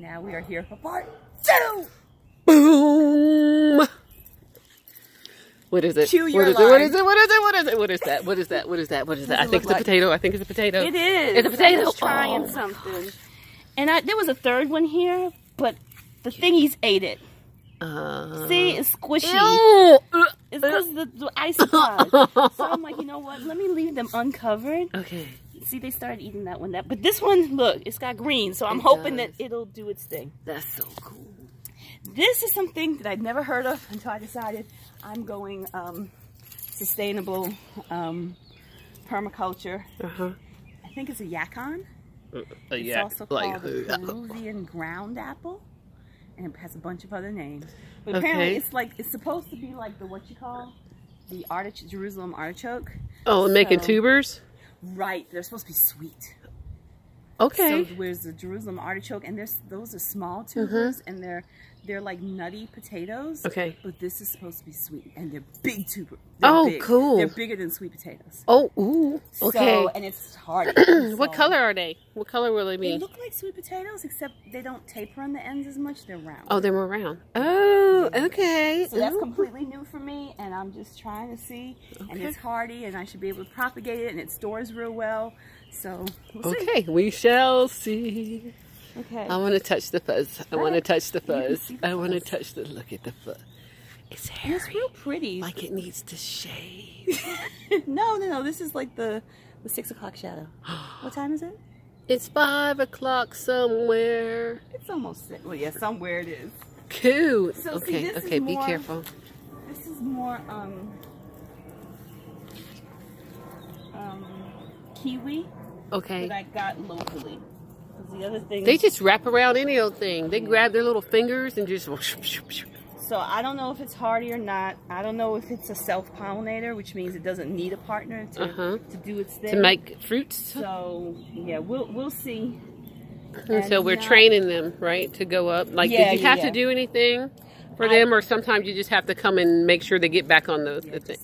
now we are here for part 2. Boom. What is it? Chew your What is it? line. What is it? What is it? What is it? What is that? What is that? What is that? What is that? I think it's a potato. I think it's a potato. It is. It's a potato. I was trying something. And there was a third one here, but the thingies ate it. See, it's squishy. It's because the ice applied. So I'm like, you know what? Let me leave them uncovered. Okay. See, they started eating that one. But this one, look, it's got green. So I'm hoping that it'll do its thing. That's so cool. This is something that I'd never heard of until I decided I'm going sustainable permaculture. I think it's a yacon. It's also called the Peruvian ground apple. And it has a bunch of other names. But apparently it's supposed to be like the Jerusalem artichoke. Oh, making tubers? Right. They're supposed to be sweet. Okay. So there's the Jerusalem artichoke, and those are small tubers, and they're like nutty potatoes. Okay. But this is supposed to be sweet, and they're big tubers. Oh, cool. They're bigger than sweet potatoes. Oh, ooh. Okay. So, and it's hard. What color are they? What color will they be? They look like sweet potatoes, except they don't taper on the ends as much. They're round. Oh, they're more round. Oh, okay. So that's completely new for me, and I'm just trying to see. Okay. And it's hardy, and I should be able to propagate it, and it stores real well. So we'll see. Okay, we shall see. Okay. I want to touch the fuzz. I want to touch the fuzz. I want to touch the. Look at the fuzz. It's hairy. It's real pretty. Like it needs to shave. No. This is like the 6 o'clock shadow. What time is it? It's 5 o'clock somewhere. It's almost 6. Well, yeah, somewhere it is. Cool. So, okay. Okay. Be careful. This is more kiwi. Okay. That I got locally. The other thing. They just wrap around any old thing. They grab their little fingers and just. So I don't know if it's hardy or not. I don't know if it's a self-pollinator, which means it doesn't need a partner to do its thing. To make fruits. So yeah, we'll see. And so we're training them, right, to go up. Like, did you have to do anything for them, or sometimes you just have to come and make sure they get back on the thing?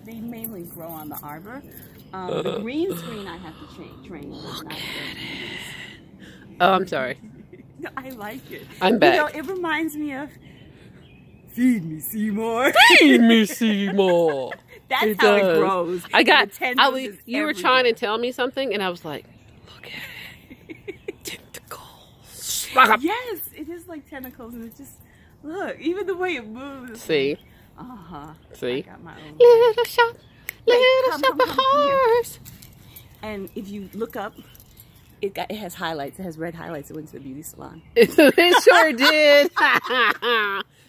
They mainly grow on the arbor. The green screen I have to train. Look at it. Oh, I'm sorry. I like it. I'm back. You know, it reminds me of Feed Me, Seymour. Feed me, Seymour. That's how it grows. You were trying to tell me something, and I was like, look at it. Tentacles. Yes, it is like tentacles, and it's just, look, even the way it moves. See? See? I got my own. Little shop of horrors. And if you look up, it has highlights. It has red highlights. It went to the beauty salon. It sure did.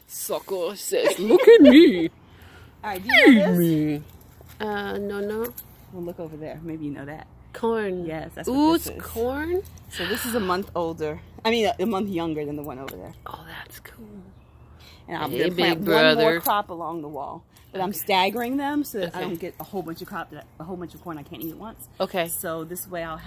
Sucker says, look at me. All right, do you know this? Me. No. Well, look over there. Maybe you know that. Corn. Yes, that's what this is. It's corn? So this is a month older. I mean, a month younger than the one over there. Oh, that's cool. And I'm going to plant one more crop along the wall. But I'm staggering them so that I don't get a whole bunch of corn I can't eat at once. Okay. So this way you'll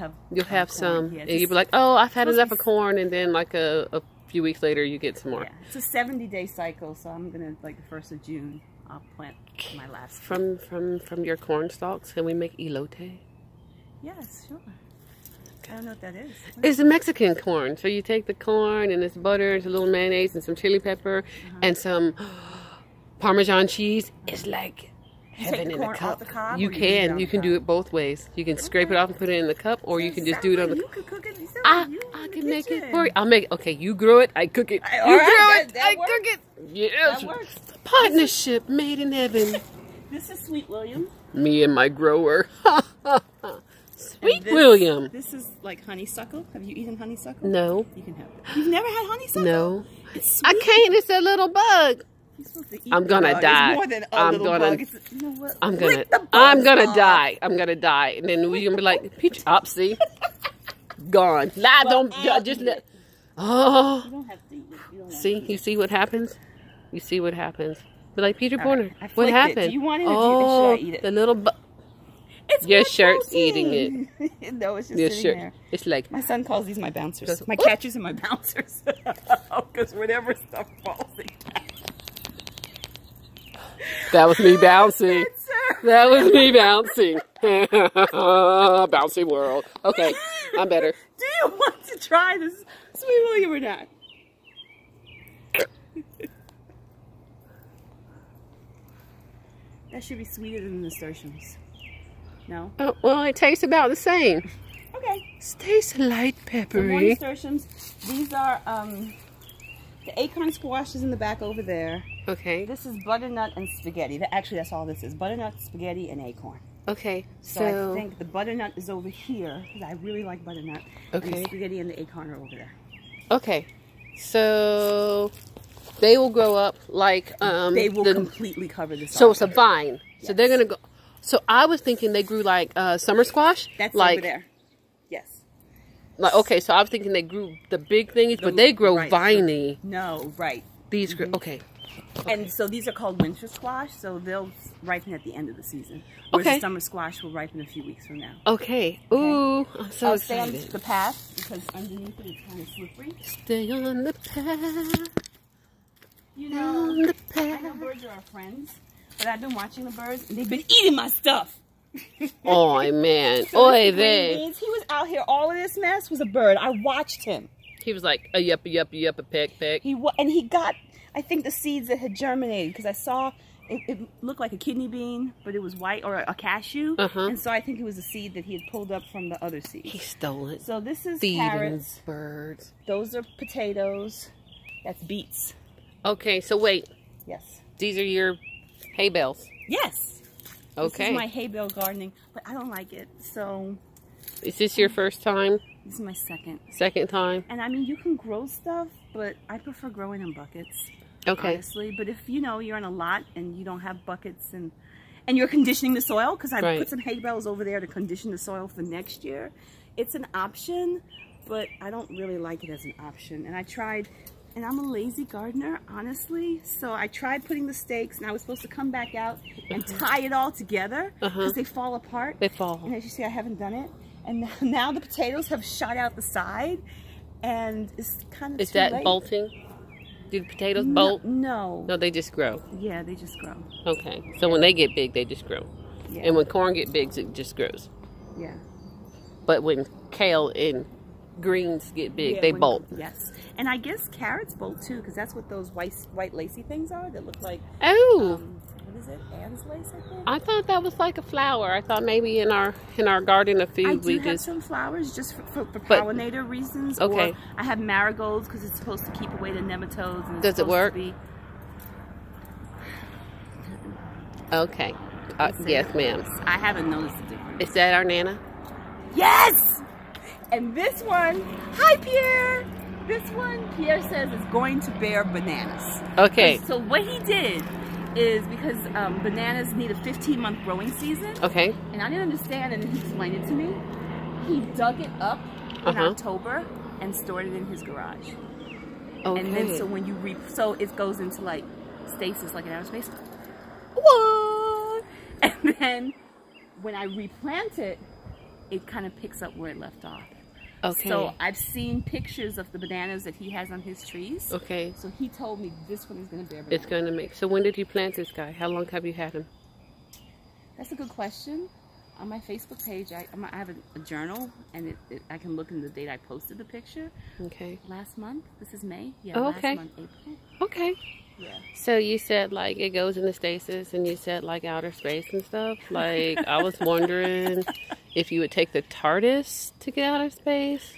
have some. Yeah, and you'll be like, oh, I've had enough of corn, and then like a few weeks later you get some more. Yeah. It's a 70-day cycle, so I'm gonna like the 1st of June I'll plant my last. From your corn stalks, can we make elote? Yes, sure. I don't know what that is. It's a Mexican corn. So you take the corn and it's butter, it's a little mayonnaise and some chili pepper and some Parmesan cheese. It's like heaven in a cup. You can do it both ways. You can scrape it off and put it in the cup, or you can just do it on the. You could cook it yourself. I can make it for you. I'll make it. Okay, you grow it, I cook it. You grow it, I cook it. Yes. That works. Partnership made in heaven. This is Sweet William. Me and my grower. Sweet William. This is like honeysuckle. Have you eaten honeysuckle? No. You can have it. You've never had honeysuckle? No. I can't. It's a little bug. I'm gonna die. It's more than a little bug. You know what? I'm gonna die. I'm gonna die. And then we're gonna be like, Peach Opsy. Gone. Nah, don't just let. Oh. You don't have to eat it. See? You see what happens? You see what happens? Be like, Peter Porter, what happened? Do you want it or should I eat it? The little bug. Your shirt's eating it. No, it's just sitting there. It's like, my son calls these my bouncers. My catchers and my bouncers. Because whenever stuff falls, they that was me bouncing. That was me bouncing. Bouncy world. Okay, I'm better. Do you want to try this Sweet William or not? That should be sweeter than the nasturtiums. No? Oh, well, it tastes about the same. Okay. It tastes light peppery. More nasturtiums. These are the acorn squash is in the back over there. Okay. This is butternut and spaghetti. Actually, that's all this is. Butternut, spaghetti, and acorn. Okay. So I think the butternut is over here, because I really like butternut. Okay. And the spaghetti and the acorn are over there. Okay. So they will grow up like they will completely cover this. So it's a vine. Yes. So they're gonna go. So I was thinking they grew like summer squash. That's like, over there. Yes. Like, okay, so I was thinking they grew the big things, but they grow viney. No, right. These grow. Okay. And so these are called winter squash, so they'll ripen at the end of the season. Whereas the summer squash will ripen a few weeks from now. Okay. Ooh, I'm so excited. Stay on the path, because underneath it it's kind of slippery. Stay on the path. You know, I know birds are our friends, but I've been watching the birds, and they've been eating my stuff. Oh, man. So he was out here. All of this mess was a bird. I watched him. He was like, a yup, a peck. And he got, I think, the seeds that had germinated, because I saw it looked like a kidney bean, but it was white, or a cashew. And so I think it was a seed that he had pulled up from the other seed. He stole it. So this is carrots. Birds. Those are potatoes. That's beets. Okay, so wait. Yes. These are your hay bales. Yes. Okay. This is my hay bale gardening, but I don't like it, so... Is this your first time? This is my second. Second time? And I mean, you can grow stuff, but I prefer growing in buckets. Okay. Honestly, but if, you know, you're on a lot and you don't have buckets and you're conditioning the soil, because I put some hay bales over there to condition the soil for next year, it's an option, but I don't really like it as an option. And I tried... And I'm a lazy gardener, honestly. So I tried putting the stakes, and I was supposed to come back out and tie it all together because they fall apart. They fall. And as you see, I haven't done it. And now the potatoes have shot out the side, and it's kind of too late. Is that bolting? Do the potatoes bolt? No. No, they just grow. Yeah, they just grow. Okay. So when they get big, they just grow. Yeah. And when corn get big, it just grows. Yeah. But when kale and greens get big, they bolt. Yes. And I guess carrots bolt too, because that's what those white lacy things are that look like. Oh. What is it? Anne's lace, I think. I thought that was like a flower. I thought maybe in our garden of food we have some flowers just for pollinator reasons. Okay. Or I have marigolds because it's supposed to keep away the nematodes. And does it work? Okay. Yes, ma'am. I haven't noticed the difference. Is that our Nana? Yes. And this one, hi Pierre. This one, Pierre says, is going to bear bananas. Okay. So what he did is, because bananas need a 15-month growing season. Okay. And I didn't understand, and he explained it to me. He dug it up in October and stored it in his garage. Okay. And then, so when you so it goes into like stasis, like an outer space. What? And then when I replant it, it kind of picks up where it left off. Okay. So I've seen pictures of the bananas that he has on his trees. Okay. So he told me this one is going to bear bananas. It's going to make. So when did you plant this guy? How long have you had him? That's a good question. On my Facebook page, I have a journal, and I can look in the date I posted the picture. Okay. Last month. This is May. Yeah. Last month, April. Okay. Yeah. So you said like it goes into stasis, and you said like outer space and stuff. Like I was wondering if you would take the TARDIS to get out of space.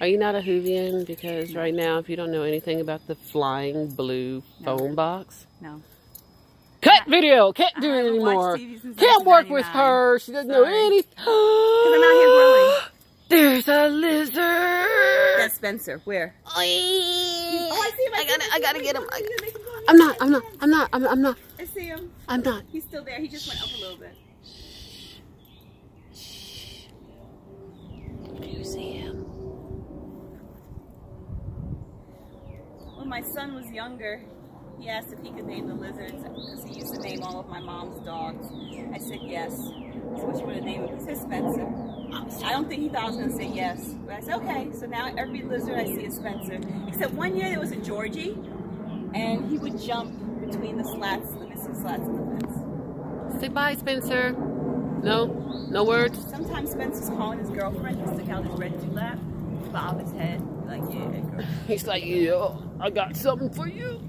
Are you not a Whovian? Because right now, if you don't know anything about the flying blue phone box. No. Cut video! Can't do it anymore. Can't work with her. She doesn't know anything. Because I'm out here growing. There's a lizard. That's Spencer. Where? Oh, I see him. I gotta get him. I'm not. I see him. I'm not. He's still there. He just went up a little bit. Do you see him? When my son was younger, he asked if he could name the lizards because he used to name all of my mom's dogs. I said yes. So what you want to name him? He said Spencer. I don't think he thought I was going to say yes. But I said, okay. So now every lizard I see is Spencer. Except one year there was a Georgie, and he would jump between the slats, the missing slats in the fence. Say bye, Spencer. No? No words? Sometimes Spencer's calling his girlfriend. He'll stick out his red dewlap, bob his head, like, yeah, girl. He's like, yeah, I got something for you.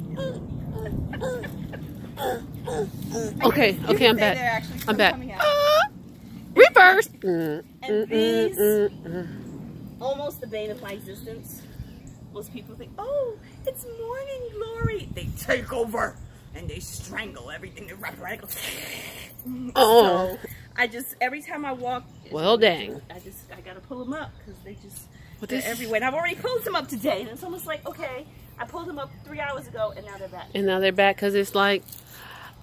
Okay, okay, I'm back. I'm back. Reverse. And these, almost the bane of my existence. Most people think, oh, it's morning glory. They take over and they strangle everything. They wrap around. Oh. So I just, every time I walk. Well, dang. I gotta pull them up because they're everywhere. And I've already pulled them up today. And it's almost like, okay, I pulled them up 3 hours ago and now they're back. And now they're back because it's like,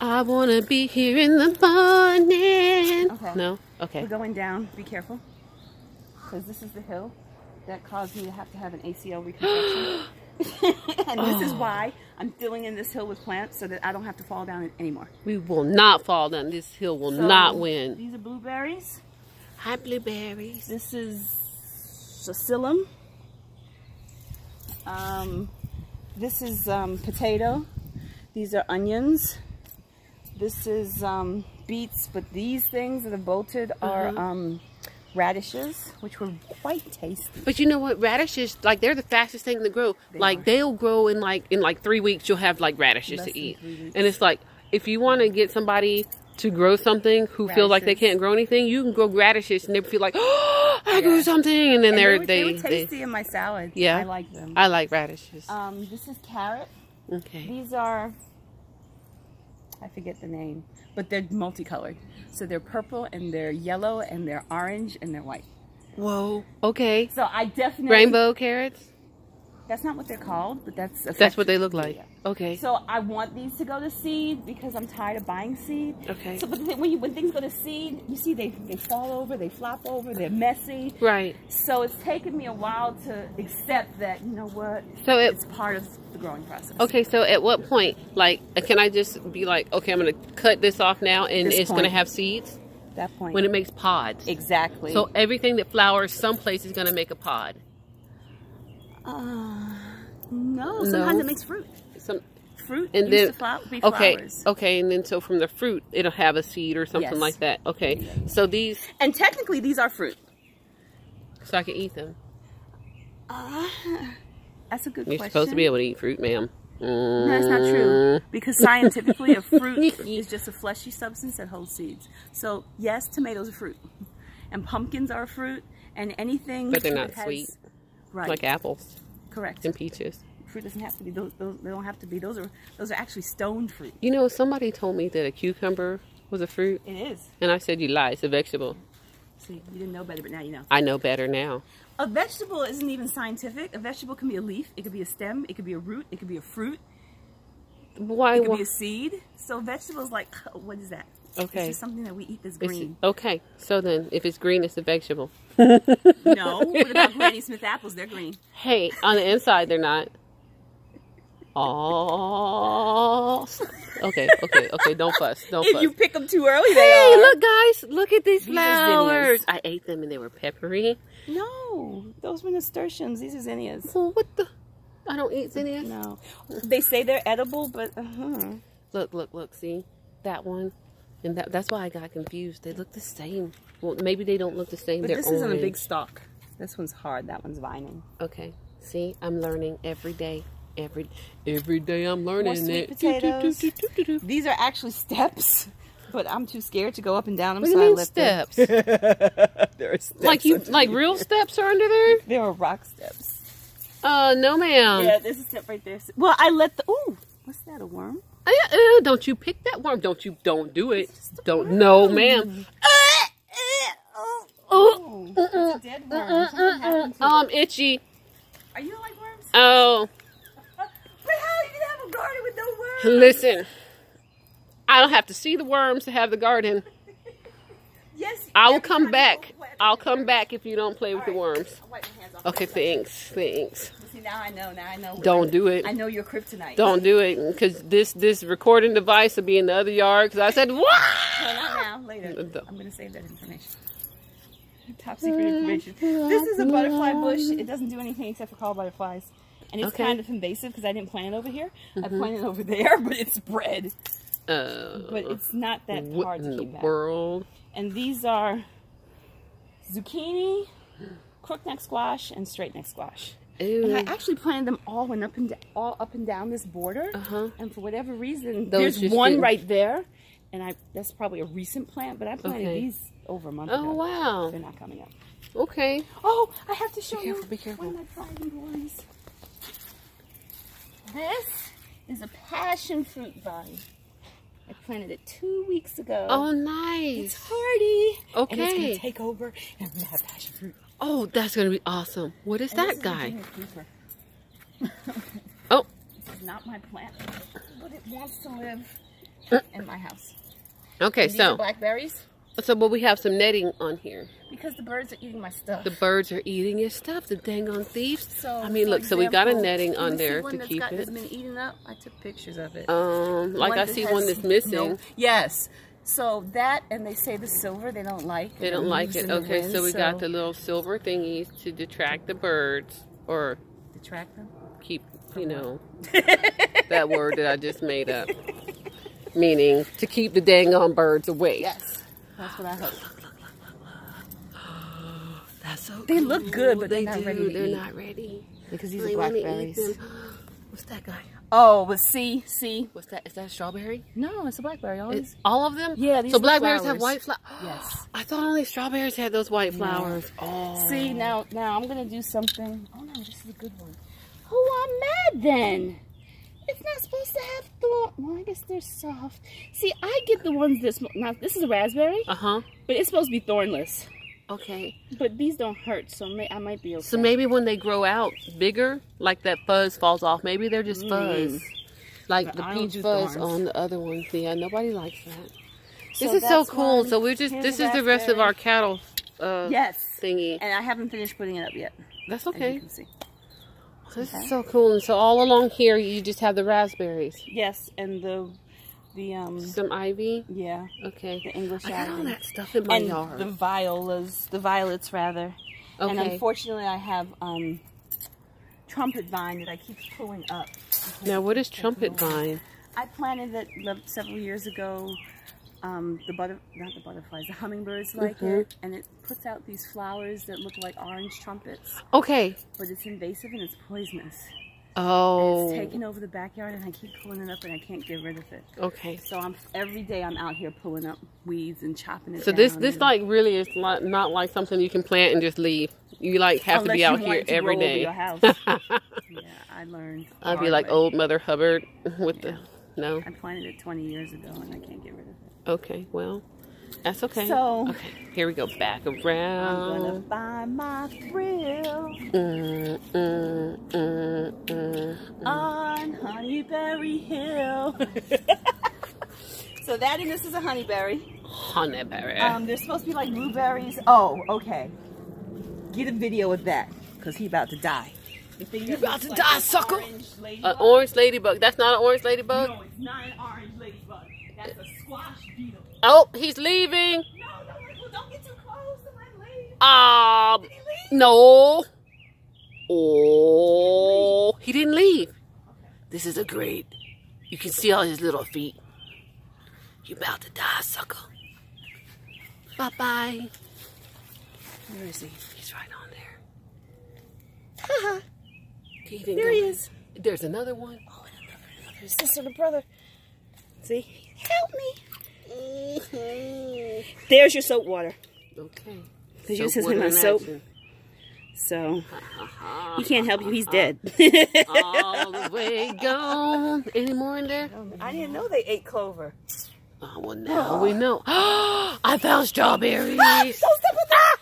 I want to be here in the morning. Okay. No? Okay. We're going down. Be careful. Because this is the hill that caused me to have an ACL reconstruction. And this is why I'm filling in this hill with plants so that I don't have to fall down anymore. We will not fall down. This hill will not win. These are blueberries. Hi, blueberries. This is psyllium. This is potato. These are onions. This is beets, but these things that are bolted are radishes, which were quite tasty. But you know what? Radishes, like, they're the fastest thing to grow. They'll grow in like 3 weeks. You'll have like radishes to eat. And it's like, if you want to get somebody to grow something who feel like they can't grow anything, you can grow radishes and they feel like, oh, I grew something, and then they were tasty in my salad. Yeah, I like them. I like radishes. This is carrot. Okay. These are, I forget the name, but they're multicolored. So they're purple and they're yellow and they're orange and they're white. Whoa. Okay. So I definitely rainbow carrots. That's not what they're called, but that's what they look like. Yeah. Okay. So I want these to go to seed because I'm tired of buying seed. Okay. So, but when things go to seed, you see they fall over, they flop over, they're messy. Right. So it's taken me a while to accept that, you know what? So it's part of the growing process. Okay. So at what point, like, can I just be like, okay, I'm going to cut this off now, and it's going to have seeds? That point. When it makes pods. Exactly. So everything that flowers someplace is going to make a pod. No. Sometimes it makes fruit. Fruit and then be flowers. Okay, and then so from the fruit it'll have a seed or something like that. Okay, so these, and technically these are fruit, so I can eat them. That's a good question. You're supposed to be able to eat fruit, ma'am. No, that's not true. Because scientifically, a fruit is just a fleshy substance that holds seeds. So yes, tomatoes are fruit, and pumpkins are a fruit, and anything. But they're not sweet, right? Like apples. Correct. And peaches. Fruit doesn't have to be those. They don't have to be. Those are actually stoned fruit. You know, somebody told me that a cucumber was a fruit. It is. And I said, you lie. It's a vegetable. See, you didn't know better, but now you know. I know better now. A vegetable isn't even scientific. A vegetable can be a leaf. It could be a stem. It could be a root. It could be a fruit. Why? It could be a seed. So vegetables, like, what is that? Okay. It's just something that we eat that's green. Okay. So then, if it's green, it's a vegetable. No. What about Granny Smith apples? They're green. Hey, on the inside, they're not. Oh. Okay. Don't fuss. Don't fuss. If you pick them too early, they are. Hey, look, guys. Look at these flowers. I ate them and they were peppery. No. Those were nasturtiums. These are zinnias. Well, what the? I don't eat zinnias. No. They say they're edible, but... Look. See? That one. And that's why I got confused. They look the same. Well, maybe they don't look the same. But they're this isn't a big stalk. This one's hard. That one's vining. Okay. See? I'm learning every day. Every day I'm learning. More sweet potatoes. These are actually steps, but I'm too scared to go up and down them. What do you mean steps? There are steps. Like real steps are under there? There are rock steps. No, ma'am. Yeah, there's a step right there. Well, I let the. Ooh, what's that? A worm? Don't you pick that worm? Don't do it. Don't. No, ma'am. Oh, it's a dead worm. I'm itchy. Are you like worms? Oh. But how you can have a garden with no worms? Listen, I don't have to see the worms to have the garden. Yes. I will come back. I'll come back if you don't play with the worms. Okay, thanks. See, now I know. Don't do it. I know your kryptonite. Don't do it, because this recording device will be in the other yard. Because I said, what? No, not now. Later. I'm going to save that information. Top secret information. This is a butterfly bush. It doesn't do anything except for call butterflies. And it's kind of invasive because I didn't plant it over here. I planted it over there, but it's bred. But it's not that hard to keep back. World? And these are zucchini, crookneck squash, and straight neck squash. Ooh. And I actually planted them all up and down this border. And for whatever reason, those there's one right there, and that's probably a recent plant, but I planted these over a month ago. Oh wow! They're not coming up. Okay. Oh, I have to show you. Be careful. One of my private ones. This is a passion fruit vine. I planted it 2 weeks ago. Oh, nice. It's hardy. Okay. And it's going to take over, and I'm going to have passion fruit. Oh, that's going to be awesome. What is that guy? Oh. This is not my plant, but it wants to live in my house. Okay, and these are blackberries. So, but we have some netting on here. Because the birds are eating my stuff. The birds are eating your stuff, the dang on thieves. So, I mean, look, so we got a netting on there to keep it. That's been eaten up. I took pictures of it. Like I see one that's missing. Yes. So that, and they say the silver they don't like. They don't like it. Okay, so we got the little silver thingies to detract the birds, or detract them. Keep, you know, that word that I just made up, meaning to keep the dang on birds away. Yes, that's what I hope. That's so they cool. Look good, but they're not ready. They're not ready because these are blackberries. What's that guy? Oh, but see. What's that? Is that a strawberry? No, it's a blackberry. Always. All of them? Yeah. These so blackberries have white flowers. Yes. I thought only strawberries had those white flowers. No. Oh. See, now I'm gonna do something. Oh no, this is a good one. Oh, I'm mad then. It's not supposed to have thorn. Well, I guess they're soft. See, I get the ones this. Now this is a raspberry. But it's supposed to be thornless. Okay. But these don't hurt, so I might be okay. So maybe when they grow out bigger, like that fuzz falls off, maybe they're just fuzz. Like but the peach fuzz on the other ones. Yeah, nobody likes that. So this is so cool. So we're just, this is the rest of our cattle thingy. And I haven't finished putting it up yet. That's okay. As you can see. So this is so cool. And so all along here, you just have the raspberries. Yes, and the some ivy. Yeah. Okay. The English ivy. I got all that stuff in my yard. The violets rather. Okay. And unfortunately, I have trumpet vine that I keep pulling up. Now, what is trumpet vine? I planted it several years ago. The hummingbirds like it, and it puts out these flowers that look like orange trumpets. Okay. But it's invasive and it's poisonous. Oh. And it's taken over the backyard, and I keep pulling it up, and I can't get rid of it. Okay. So every day I'm out here pulling up weeds and chopping it. So down. this like really is not like something you can plant and just leave. You like have to be out here every day. Your house. Yeah, I learned. I'd be like old Mother Hubbard with the no. I planted it 20 years ago, and I can't get rid of it. Okay, well, that's okay. So okay, here we go back around. I'm gonna buy my thrill on Honeyberry Hill. So that and this is a honeyberry. Honeyberry. They're supposed to be like blueberries. Oh, okay. Get a video of that, cause he's about to die. You about to die, sucker! An orange ladybug. That's not an orange ladybug? No, it's not an orange ladybug. That's a squash beetle. Oh, he's leaving. No, don't get too close to my lady. Did he leave? No. Oh, he didn't leave. Okay. This is a great. You can see all his little feet. You about to die, sucker. Bye-bye. Where is he? He's right on there. Haha. There he is. There's another one. Oh, another sister and brother. See? Help me. There's your soap water. Okay. Because you says him on soap. So, he can't help you. He's dead. All the way gone. Any more in there? I didn't know they ate clover. Oh, well, now we know. I found strawberries. Don't step with that.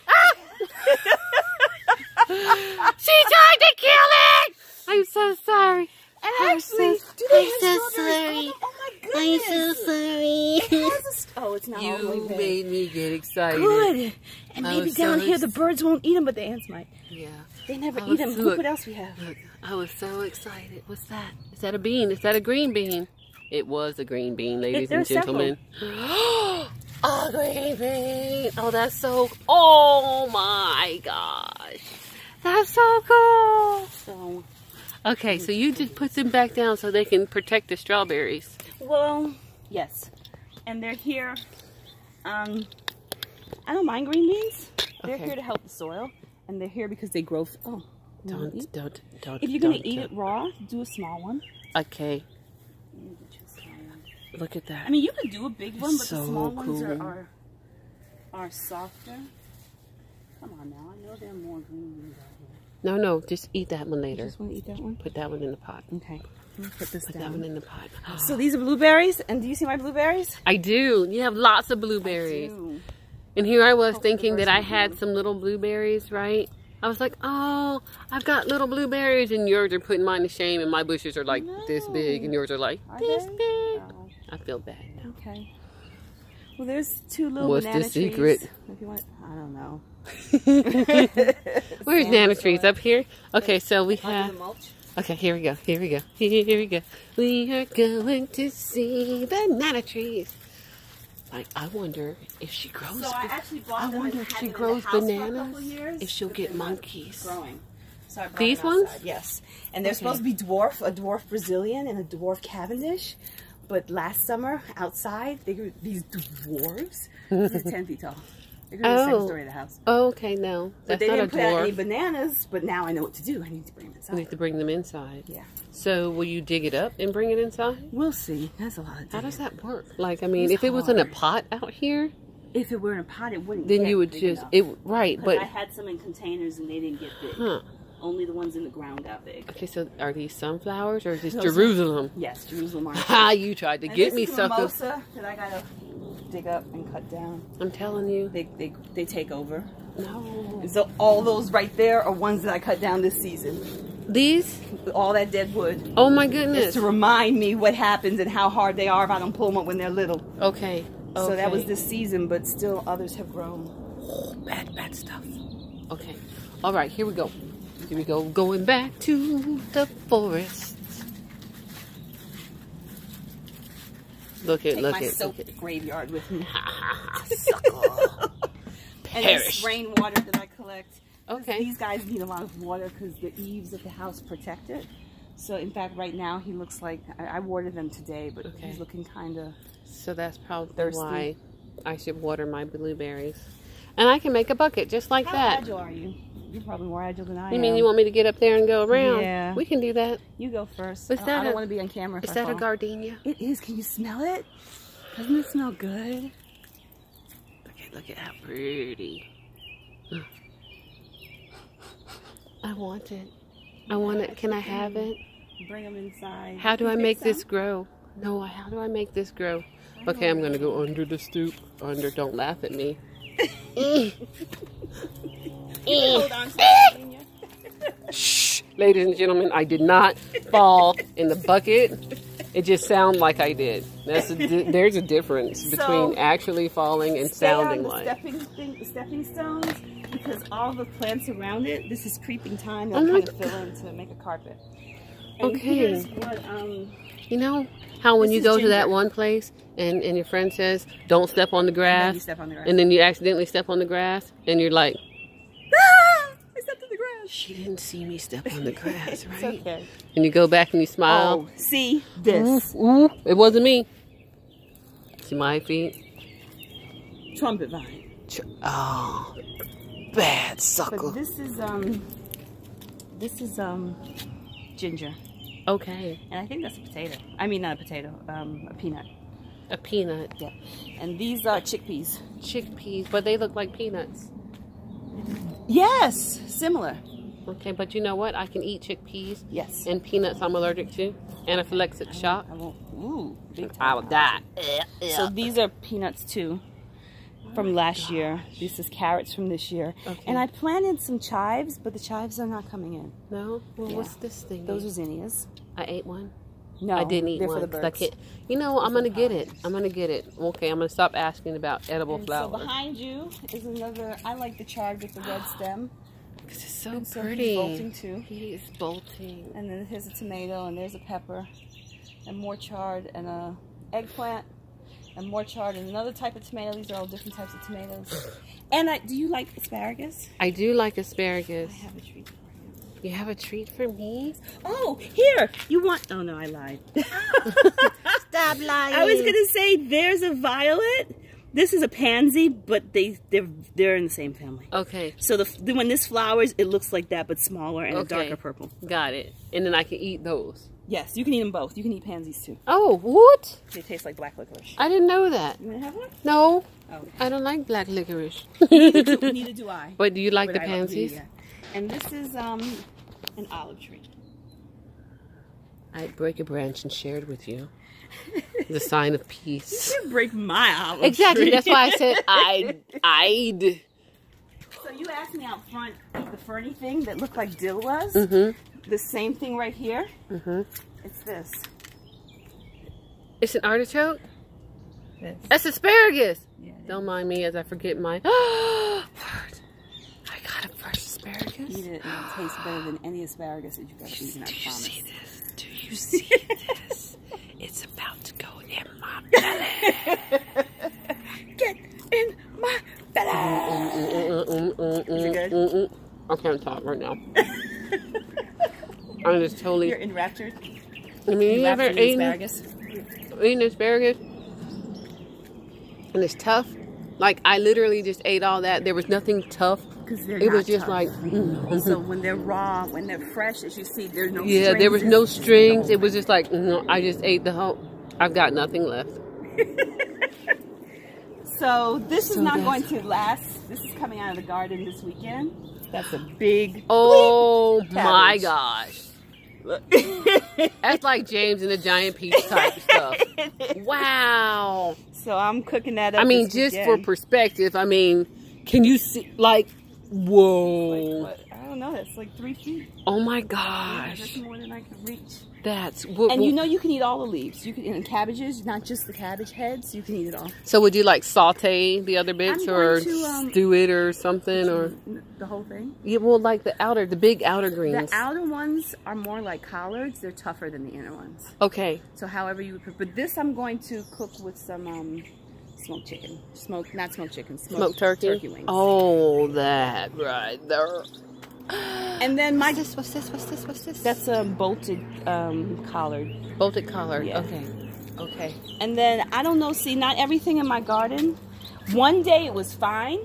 She tried to kill it! I'm so sorry. And actually, do they have strawberries? Oh my goodness. I'm so sorry. It has oh, it's not all the way You big. made me get excited. Good. And maybe down here the birds won't eat them, but the ants might. Yeah. They never eat them. Look what else we have. Look, I was so excited. What's that? Is that a bean? Is that a green bean? It was a green bean, ladies and gentlemen. A green bean. Oh, that's so... Oh, my gosh. That's so cool. So, okay, so you just put them back down so they can protect the strawberries. Well, yes. And they're here. I don't mind green beans. They're here to help the soil. And they're here because they grow... Oh, Don't. If you're going to eat it raw, do a small one. Okay. Look at that. I mean, you could do a big one, but so the small cool. ones are softer. Come on now, I know there are more green ones out here. No, just eat that one later. You just want to eat that one? Put that one in the pot. Okay. Let me put this down. That one in the pot. So these are blueberries, and do you see my blueberries? I do. You have lots of blueberries. I do. And here I was thinking that I had some little blueberries, right? I was like, oh, I've got little blueberries, and yours are putting mine to shame, and my bushes are like this big, and yours are like this big. Oh. I feel bad now. Okay. Well, there's two little What's banana the secret? trees. If you want, I don't know. Where's banana trees? Up here? Okay, so we Under have... the mulch. Okay, here we go. Here we go. Here we go. We are going to see banana trees. Like, I wonder if she grows. So I actually bought them. I wonder if she grows bananas. If she'll get monkeys. Growing. So I brought These them outside. ones? Yes. And they're supposed to be a dwarf Brazilian and a dwarf Cavendish. But last summer, outside, they grew these dwarves. They're 10 feet tall. They're going to be the second story of the house. Oh, okay, no. But they didn't put out any bananas, but now I know what to do. I need to bring them inside. You need to bring them inside. Yeah. So, will you dig it up and bring it inside? We'll see. That's a lot of digging. How does that work? Like, I mean, if it was in a pot out here, if it were in a pot, it wouldn't. Then get you would big just enough. right. But I had some in containers and they didn't get big. Huh. Only the ones in the ground got big. Okay, so are these sunflowers or is this Jerusalem? Yes, Jerusalem. Ha! You tried to get me, sucker. Mimosa that I gotta dig up and cut down. I'm telling you, they take over. No. And so all those right there are ones that I cut down this season. These? All that dead wood. Oh my goodness! It's to remind me what happens and how hard they are if I don't pull them up when they're little. Okay. So that was this season, but still others have grown. Bad stuff. Okay. All right, here we go. Here we go. Going back to the forest. Look at my soap graveyard with me. Sucker. And this rainwater that I collect. Okay. These guys need a lot of water because the eaves of the house protect it. So in fact, right now he looks like I watered them today, but he's looking kind of. So that's probably thirsty. Why I should water my blueberries. And I can make a bucket just like that. How agile are you? You're probably more agile than I am. You mean you want me to get up there and go around? Yeah. We can do that. You go first. I don't want to be on camera. Is that a gardenia? It is. Can you smell it? Doesn't it smell good? Look at how pretty. I want it. I want it. Can I have it? Bring them inside. How do I make this grow? No, how do I make this grow? Okay, I'm going to go under the stoop. Under, don't laugh at me. Hold on to it. Shh, ladies and gentlemen, I did not fall in the bucket. It just sounded like I did. There's a difference between actually falling and sounding like. Stepping stones, because all the plants around it, this is creeping time. They'll kind of fill in to make a carpet. And here's what, you know how when you go to that one place and your friend says, don't step on the grass, and then you accidentally step on the grass, and you're like, ah, I stepped on the grass. She didn't see me step on the grass, right? It's okay. And you go back and you smile. Oh, see this. Ooh, it wasn't me. See my feet? Trumpet vine. Oh, bad sucker. But this is ginger. Okay. And I think that's a potato. I mean, not a potato, a peanut. A peanut. Yeah. And these are chickpeas. Chickpeas, but they look like peanuts. Yes, similar. Okay, but you know what? I can eat chickpeas. Yes. And peanuts I'm allergic to. Anaphylactic shock. I won't. Ooh, big time. I will die. So these are peanuts too, from last year. This is carrots from this year. Okay. And I planted some chives, but the chives are not coming in. No? Well, what's this thing? Those are zinnias. I ate one. No, I didn't eat they're one. for the birds. You know, I'm going to get it. I'm going to get it. Okay, I'm going to stop asking about edible flowers. So behind you is another, I like the chard with the red stem. Because it's so so pretty. He's bolting too. He is bolting. And then here's a tomato, and there's a pepper, and more chard, and a eggplant, and more chard, and another type of tomato. These are all different types of tomatoes. And do you like asparagus? I do like asparagus. I have a treat for you. You have a treat for me? Oh, here! You want... Oh, no, I lied. Stop lying. I was going to say there's a violet This is a pansy, but they're in the same family. Okay. So when this flowers, it looks like that, but smaller and a darker purple. Got it. And then I can eat those. Yes, you can eat them both. You can eat pansies too. Oh, what? They taste like black licorice. I didn't know that. You want to have one? No. Oh. I don't like black licorice. Neither do I. But do you like the pansies? Yeah. And this is an olive tree. I'd break a branch and share it with you. The sign of peace. You can't break my olive exactly. tree. That's why I said I'd. So you asked me out front if the ferny thing that looked like dill was. The same thing right here. It's this. It's an artichoke? This. That's asparagus. Yeah, don't mind me as I forget my I got a fresh asparagus. Eat it and it tastes better than any asparagus that you've ever eaten, I promise. Do you see this? Do you see this? It's about to go in my belly. Get in my belly. Is it good? I can't talk right now. I'm just totally... You're enraptured? I mean, you ever eaten asparagus? And it's tough. Like, I literally just ate all that. There was nothing tough. It was just tough. Like... So when they're raw, when they're fresh, as you see, there's no strings. Yeah, there was no strings. It was just like, I just ate the whole... I've got nothing left. So this is not going to last. This is coming out of the garden this weekend. That's a big... Oh my gosh. That's like James and the Giant Peach type stuff. Wow. So I'm cooking that up. I mean, just for perspective, I mean, can you see, like, whoa. Like, I don't know, that's like 3 feet. Oh my gosh. Yeah, that's more than I can reach. That's... And you know you can eat all the leaves. You can eat cabbages, not just the cabbage heads. You can eat it all. So would you like saute the other bits or stew it or something? Or the whole thing? Yeah, well, like the big outer greens. The outer ones are more like collards. They're tougher than the inner ones. Okay. So however you would cook. But this I'm going to cook with some smoked chicken. Not smoked chicken. Smoked turkey wings. Oh, that right there. And then what's this? That's a bolted collard. Bolted collard. Yeah. Okay. And then I don't know. See, not everything in my garden. One day it was fine.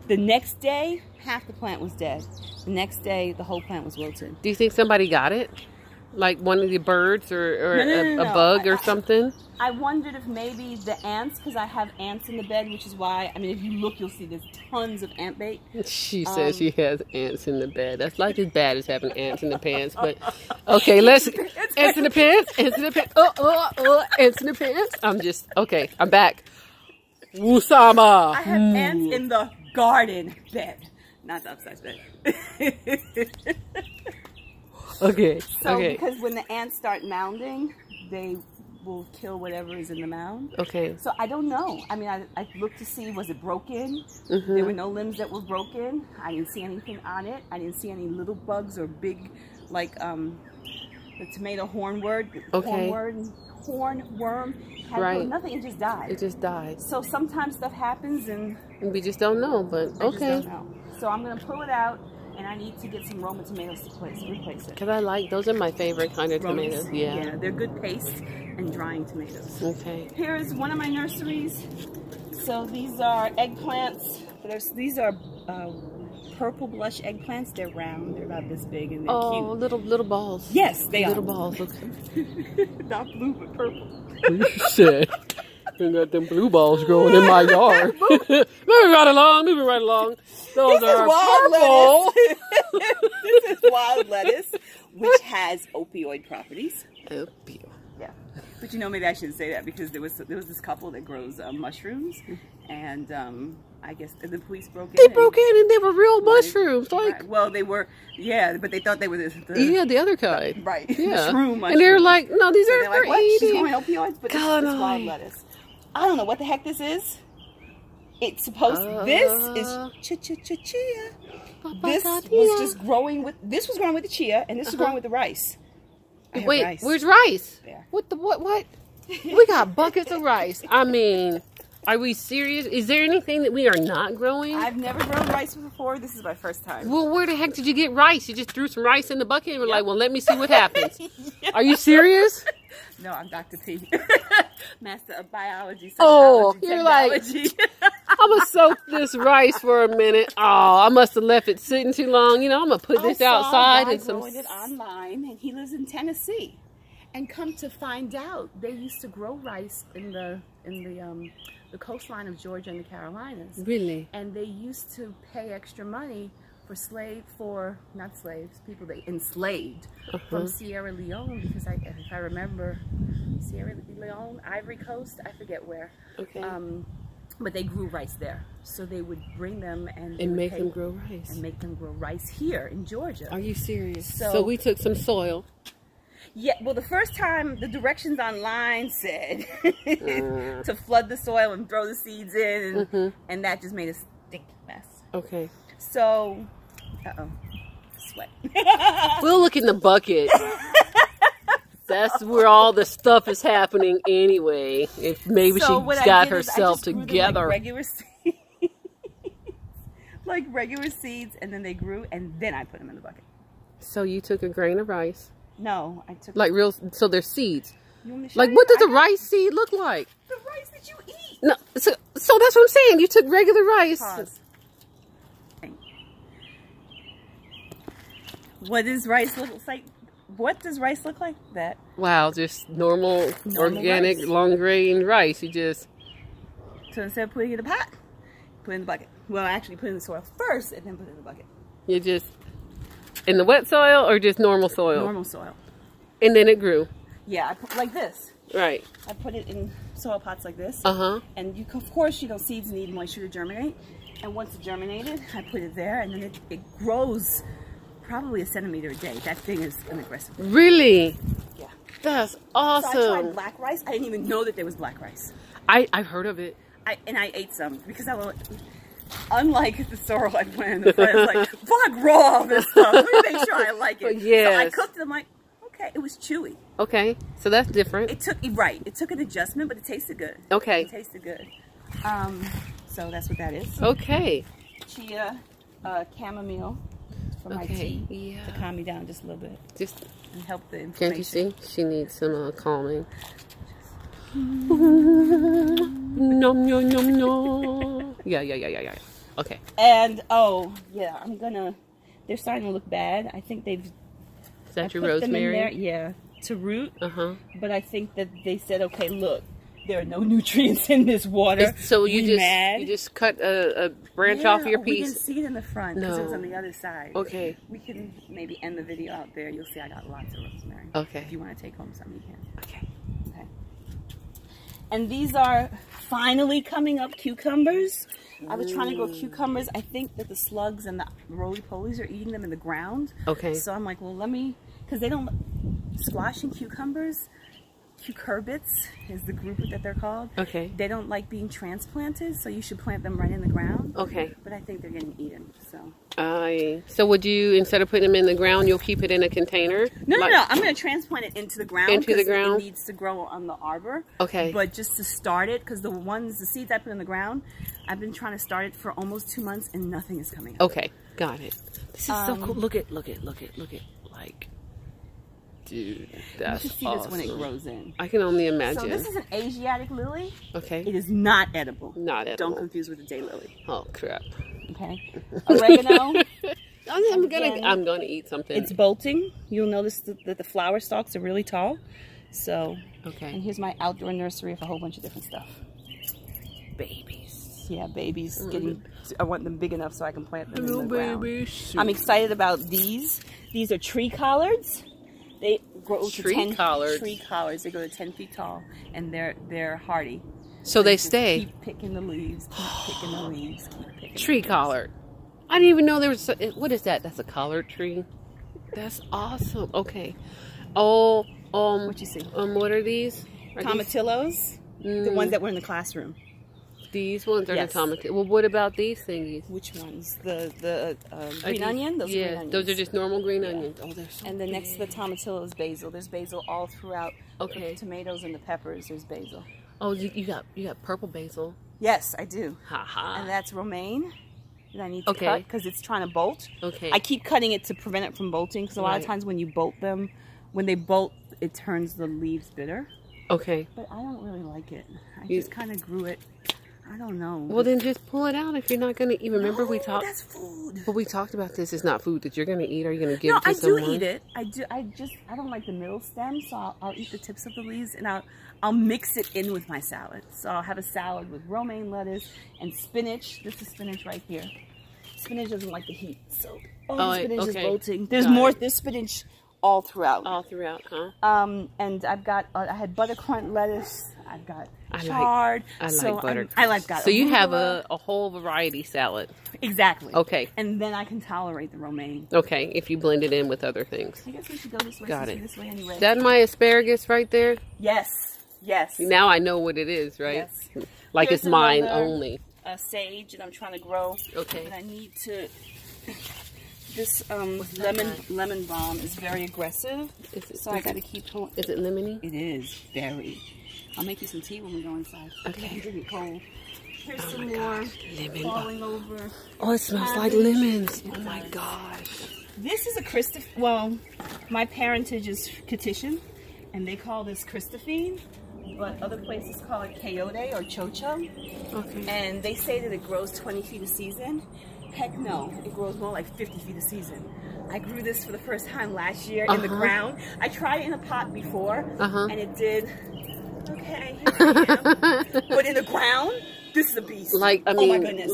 The next day, half the plant was dead. The next day, the whole plant was wilted. Do you think somebody got it? Like one of the birds or no. a bug or something? I wondered if maybe the ants, because I have ants in the bed, which is why, I mean, if you look, you'll see there's tons of ant bait. She says she has ants in the bed. That's like as bad as having ants in the pants. But, okay, let's... Ants in the pants, ants in the pants, ants in the pants. Okay, I'm back. Woosama. I have ants in the garden bed, not the upstairs bed. Okay. So, because when the ants start mounding, they will kill whatever is in the mound. Okay. So I don't know. I mean, I looked to see, was it broken? There were no limbs that were broken. I didn't see anything on it. I didn't see any little bugs or big, like the tomato hornworm. Had nothing. It just died. It just died. So sometimes stuff happens and we just don't know. But I just don't know. So I'm gonna pull it out. And I need to get some Roma tomatoes to replace it. Because I like, those are my favorite kind of tomatoes. Yeah, they're good paste and drying tomatoes. Okay. Here is one of my nurseries. So these are eggplants. These are purple blush eggplants. They're round. They're about this big and they're cute. Oh, little balls. Yes, they are. Little balls. Okay. Not blue, but purple. You said. I got them blue balls growing in my yard. Moving right along. Those are purple. This is wild lettuce, which has opioid properties. Opioid. Yeah. But you know, maybe I shouldn't say that because there was this couple that grows mushrooms, and I guess the police broke in. They broke in and they were real mushrooms. Like, well, they were, but they thought they were the other kind. Right. Yeah. The shroom mushrooms. And they're like, no, these are for what? eating. She's growing opioids, but it's wild lettuce. I don't know what the heck this is. It's supposed. This is chia. This was just growing with. This was growing with the chia, and this is growing with the rice. Wait, rice. Where's rice? There. What? We got buckets of rice. I mean, are we serious? Is there anything that we are not growing? I've never grown rice before. This is my first time. Well, where the heck did you get rice? You just threw some rice in the bucket and were like, well, let me see what happens. Are you serious? No, I'm Dr. P. Master of biology, sociology, you're technology. Like, I'm going to soak this rice for a minute. Oh, I must have left it sitting too long. You know, I'm going to put this outside. I saw it online, and he lives in Tennessee. And come to find out, they used to grow rice in the coastline of Georgia and the Carolinas. Really? And they used to pay extra money for not slaves, people they enslaved from Sierra Leone, because if I remember, Sierra Leone, Ivory Coast, I forget where. Okay. But they grew rice there, so they would bring them and make them grow rice. And make them grow rice here in Georgia. Are you serious? So we took some soil. Yeah, well, the first time the directions online said to flood the soil and throw the seeds in, and that just made a stinky mess. Okay. So, sweat. We'll look in the bucket. That's where all the stuff is happening anyway. If maybe she got herself together. Like regular seeds, and then they grew, and then I put them in the bucket. So you took a grain of rice. No, I took like real. So they're seeds. Like what does a rice seed look like? The rice that you eat. No, so that's what I'm saying. You took regular rice. Pause. What does rice look like? What does rice look like? That. Wow, just normal organic, rice. Long grain rice. You just. So instead of putting it in the pot, put it in the bucket. Well, actually, put it in the soil first, and then put it in the bucket. You just. In the wet soil or just normal soil? Normal soil. And then it grew? Yeah, I put like this. Right. I put it in soil pots like this. And you, of course, seeds need moisture to germinate. And once it germinated, I put it there, and then it grows probably 1 centimeter a day. That thing is an aggressive. Really? Yeah. That's awesome. So I tried black rice. I didn't even know that there was black rice. I've heard of it. And I ate some because unlike the sorrel I went in the front, it's like, fuck raw all this stuff. Let me make sure I like it. Yes. So I cooked it. I'm like, okay, it was chewy. Okay, so that's different. It took an adjustment, but it tasted good. Okay. It tasted good. So that's what that is. Okay. Chia, chamomile for my tea to calm me down just a little bit. Just and help the inflammation. Can't you see? She needs some calming. Nom nom nom nom. Yeah. Okay. And they're starting to look bad. I think they've. Is that your rosemary? Them in there, yeah, to root. But I think that they said, okay, look, there are no nutrients in this water. So you just cut a branch off your piece. We didn't see it in the front because it was on the other side. Okay. We can maybe end the video out there. You'll see I got lots of rosemary. Okay. If you want to take home some, you can. Okay. And these are finally coming up cucumbers. I was trying to grow cucumbers. I think that the slugs and the roly-polies are eating them in the ground. Okay. So I'm like, well, because they don't, squash and cucumbers, cucurbits is the group that they're called. Okay. They don't like being transplanted, so you should plant them right in the ground. Okay. But I think they're getting eaten, so. So would you, instead of putting them in the ground, you'll keep it in a container? No. I'm going to transplant it into the ground. Into the ground? It needs to grow on the arbor. Okay. But just to start it, because the seeds I put in the ground, I've been trying to start it for almost 2 months and nothing is coming up. Okay, got it. This is so cool. Look at, like, dude, that's awesome. You can see this when it grows in. I can only imagine. So this is an Asiatic lily. Okay. It is not edible. Not edible. Don't confuse with a daylily. Oh crap. Okay. Oregano. I'm gonna eat something. It's bolting. You'll notice that the flower stalks are really tall. So. Okay. And here's my outdoor nursery of a whole bunch of different stuff. Babies. Yeah, babies. I want them big enough so I can plant them in the ground. I'm excited about these. These are tree collards. They grow to 10 collards. Tree collards. They go to 10 feet tall, and they're hardy. So they stay. Keep picking the leaves. Keep picking the leaves. Keep picking. Tree collard. I didn't even know there was. What is that? That's a collard tree. That's awesome. Okay. Oh. What you see? What are these? Tomatillos. The ones that were in the classroom. These ones are the tomatillos. Well, what about these thingies? Which ones? The green onion? Those are green onions. Those are just normal green onions. Oh, they're so And then next to the tomatillo is basil. There's basil all throughout. Okay. The tomatoes and the peppers, there's basil. Oh, you got purple basil. Yes, I do. Ha. And that's romaine that I need to cut because it's trying to bolt. Okay. I keep cutting it to prevent it from bolting because a lot of times when you bolt them, when they bolt, it turns the leaves bitter. Okay. But I don't really like it. I just kind of grew it. I don't know. Well, then just pull it out if you're not going to eat. Remember we talked. That's food. But we talked about this. It's not food that you're going to eat. Are you going to give it to someone? No, I do eat it. I do. I don't like the middle stem, so I'll eat the tips of the leaves, and I'll mix it in with my salad. So I'll have a salad with romaine lettuce and spinach. This is spinach right here. Spinach doesn't like the heat, so the spinach is bolting. There's There's spinach all throughout. All throughout, huh? And I've got, I had buttercream lettuce. I've got chard. I like buttercream. I like that. So you have a whole variety salad. Exactly. Okay. And then I can tolerate the romaine. Okay, if you blend it in with other things. I guess we should go this way. Got it. This way anyway. Is that my asparagus right there? Yes. Yes. Now I know what it is, right? Yes. Like it's mine only. Sage that I'm trying to grow. Okay. But I need to. This lemon balm is very aggressive, so I got to keep going. Is it lemony? It is very. I'll make you some tea when we go inside. Okay. Drink it cold. Here's some more lemon falling over. Oh, it smells like lemons. Oh my gosh. This is a Christoph. Well, my parentage is Catition, and they call this Christophine, but other places call it Coyote or Chocho. Okay. And they say that it grows 20 feet a season. Heck no, it grows more like 50 feet a season. I grew this for the first time last year in the ground. I tried it in a pot before, and it did okay. But in the ground, this is a beast. Like, I mean, oh my goodness.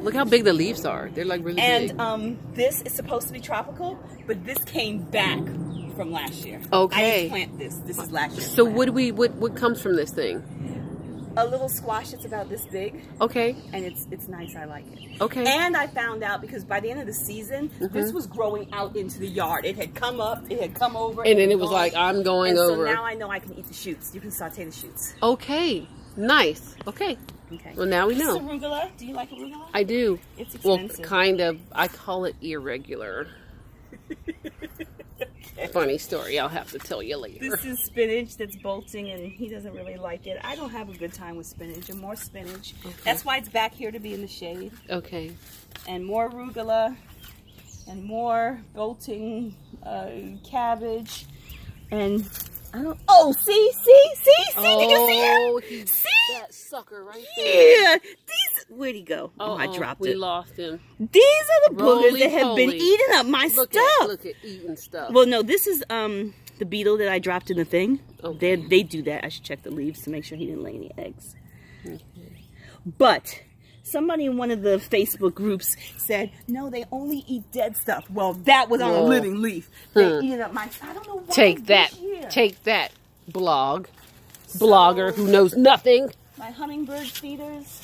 Look how big the leaves are. They're like really big. And this is supposed to be tropical, but this came back from last year. Okay. I didn't plant this. This is last year. So what comes from this thing? A little squash that's about this big. Okay. And it's nice. I like it. Okay. And I found out because by the end of the season, this was growing out into the yard. It had come up, it had come over. And then it was like, I'm going over. So now I know I can eat the shoots. You can saute the shoots. Okay. Nice. Okay. Okay. Well, now we know. This is arugula. Do you like arugula? I do. It's expensive. Well, kind of. I call it irregular. Funny story. I'll have to tell you later. This is spinach that's bolting, and he doesn't really like it. I don't have a good time with spinach, and more spinach. Okay. That's why it's back here to be in the shade. Okay. And more arugula, and more bolting cabbage, and I don't. Oh, see, did you see him? See that sucker right there? Yeah, where'd he go? Oh, I dropped it. We lost him. These are the boogers that have been eating up my stuff. Look at eating stuff. Well, no, this is the beetle that I dropped in the thing. Okay. They do that. I should check the leaves to make sure he didn't lay any eggs. Okay. But somebody in one of the Facebook groups said, no, they only eat dead stuff. Well, that was on a living leaf. They eat up my... I don't know why. Take that. Take that, blogger who knows nothing. My hummingbird feeders.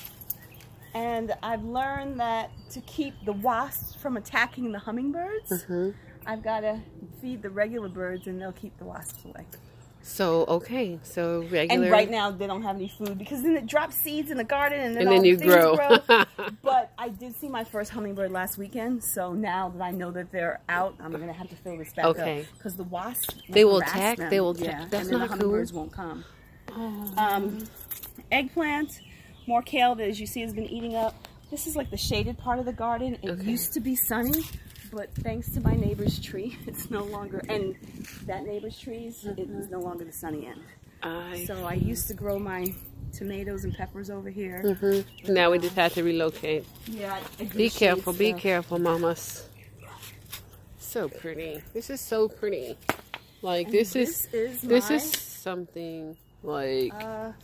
And I've learned that to keep the wasps from attacking the hummingbirds, I've got to feed the regular birds and they'll keep the wasps away. So, okay. So, regular. And right now, they don't have any food because then it drops seeds in the garden and then you grow. But I did see my first hummingbird last weekend. So now that I know that they're out, I'm going to have to fill this back up. Because the wasps will attack. Them. They will attack. Yeah. That's and then not the hummingbirds won't come. Eggplant. More kale that, as you see, has been eating up. This is like the shaded part of the garden. It used to be sunny, but thanks to my neighbor's tree, it's no longer, and that neighbor's trees, it is no longer the sunny end. So I used to grow my tomatoes and peppers over here. Now we just have to relocate. Yeah. Be careful, mamas. So pretty. This is so pretty. Like, this is something like...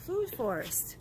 food forest.